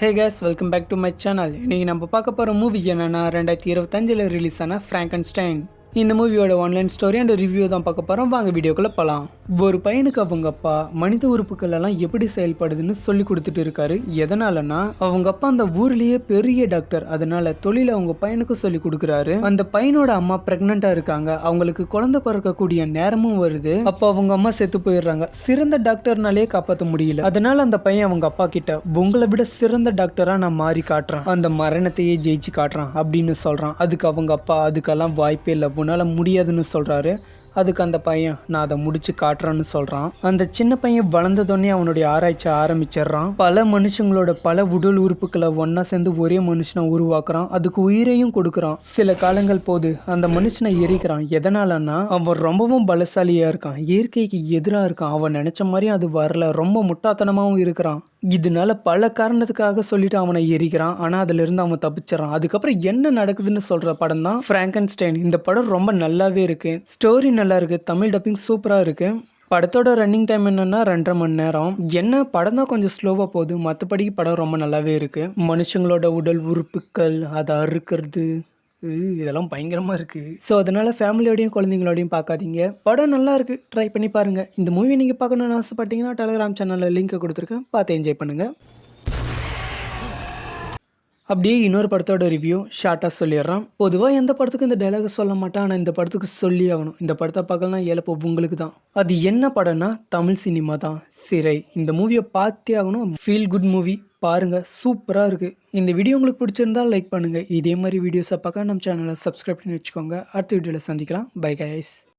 Hey guys, welcome back to my channel. இன்றைக்கி நம்ம பார்க்க போகிற மூவி என்னென்னா 2025 ரிலீஸ் ஆன ஃப்ராங்கன்ஸ்டைன். இந்த மூவியோட ஆன்லைன் ஸ்டோரி அண்ட் ரிவ்யூ தான் பார்க்க போகிறோம். வாங்க வீடியோக்குள்ளே போகலாம். ஒரு பையனுக்கு அவங்க அப்பா மனித உறுப்புகள் எல்லாம் எப்படி செயல்படுதுன்னு சொல்லி கொடுத்துட்டு இருக்காரு. எதனாலனா அவங்க அப்பா அந்த ஊர்லேயே பெரிய டாக்டர், அதனால தொழில அவங்க பையனுக்கும் சொல்லி கொடுக்குறாரு. அந்த பையனோட அம்மா பிரெக்னெண்டா இருக்காங்க, அவங்களுக்கு குழந்தை பிறக்கக்கூடிய நேரமும் வருது. அப்போ அவங்க அம்மா செத்து போயிடுறாங்க. சிறந்த டாக்டர்னாலே காப்பாற்ற முடியல. அதனால அந்த பையன் அவங்க அப்பா கிட்ட, உங்களை விட சிறந்த டாக்டரா நான் மாறி காட்டுறேன், அந்த மரணத்தையே ஜெயிச்சு காட்டுறான் அப்படின்னு சொல்றான். அதுக்கு அவங்க அப்பா, அதுக்கெல்லாம் வாய்ப்பே இல்லை, உன்னால முடியாதுன்னு சொல்றாரு. அதுக்கு அந்த பையன், நான் அதை முடிச்சு காட்டுறேன்னு சொல்றான். அந்த சின்ன பையன் வளர்ந்ததோடனே அவனுடைய ஆராய்ச்சி ஆரம்பிச்சிடுறான். பல மனுஷங்களோட பல உடல் உறுப்புகளை ஒன்னா சேர்ந்து ஒரே மனுஷனை உருவாக்குறான். அதுக்கு உயிரையும் கொடுக்குறான். சில காலங்கள் போது அந்த மனுஷனை எரிக்கிறான். எதனாலன்னா அவன் ரொம்பவும் பலசாலியா இருக்கான், இயற்கைக்கு எதிராக இருக்கான், அவன் நினைச்ச மாதிரி அது வரல, ரொம்ப முட்டாத்தனமாகவும் இருக்கிறான். இதனால பல காரணத்துக்காக சொல்லிட்டு அவனை எரிக்கிறான். ஆனா அதுல இருந்து அவன் தப்பிச்சிடறான். அதுக்கப்புறம் என்ன நடக்குதுன்னு சொல்ற படம் தான் ஃப்ராங்கன்ஸ்டைன். இந்த படம் ரொம்ப நல்லாவே இருக்கு, ஸ்டோரி நல்லா இருக்கு, தமிழ் டப்பிங் சூப்பரா இருக்கு. படத்தோட ரன்னிங் டைம் என்னன்னா 2.5 மணி நேரம். என்ன படம் தான் கொஞ்சம் ஸ்லோவாக போகுது, மற்றபடி படம் ரொம்ப நல்லாவே இருக்கு. மனுஷங்களோட உடல் உறுப்புகள் அதை அறுக்கிறது இதெல்லாம் பயங்கரமாக இருக்குது. ஸோ அதனால் ஃபேமிலியோடையும் குழந்தைங்களோடையும் பார்க்காதீங்க. படம் நல்லா இருக்குது, ட்ரை பண்ணி பாருங்கள். இந்த மூவி நீங்கள் பார்க்கணுன்னு ஆசைப்பட்டீங்கன்னா டெலிகிராம் சேனலில் லிங்க்கை கொடுத்துருக்கேன், பார்த்து என்ஜாய் பண்ணுங்கள். அப்படியே இன்னொரு படத்தோட ரிவ்யூ ஷார்ட்டாக சொல்லிடுறான். பொதுவாக எந்த படத்துக்கும் இந்த டைலாக சொல்ல மாட்டேன், ஆனால் இந்த படத்துக்கு சொல்லி ஆகணும். இந்த படத்தை பார்க்கலாம் ஏழப்போ உங்களுக்கு தான். அது என்ன படம்னா தமிழ் சினிமா தான், சிறை. இந்த மூவியை பார்த்தே ஆகணும். ஃபீல் குட் மூவி, பாருங்கள், சூப்பராக இருக்குது. இந்த வீடியோ உங்களுக்கு பிடிச்சிருந்தால் லைக் பண்ணுங்கள். இதே மாதிரி வீடியோஸை பார்க்க நம்ம சேனலை சப்ஸ்கிரைப் பண்ணி வச்சுக்கோங்க. அடுத்த வீடியோவில் சந்திக்கலாம். Bye guys.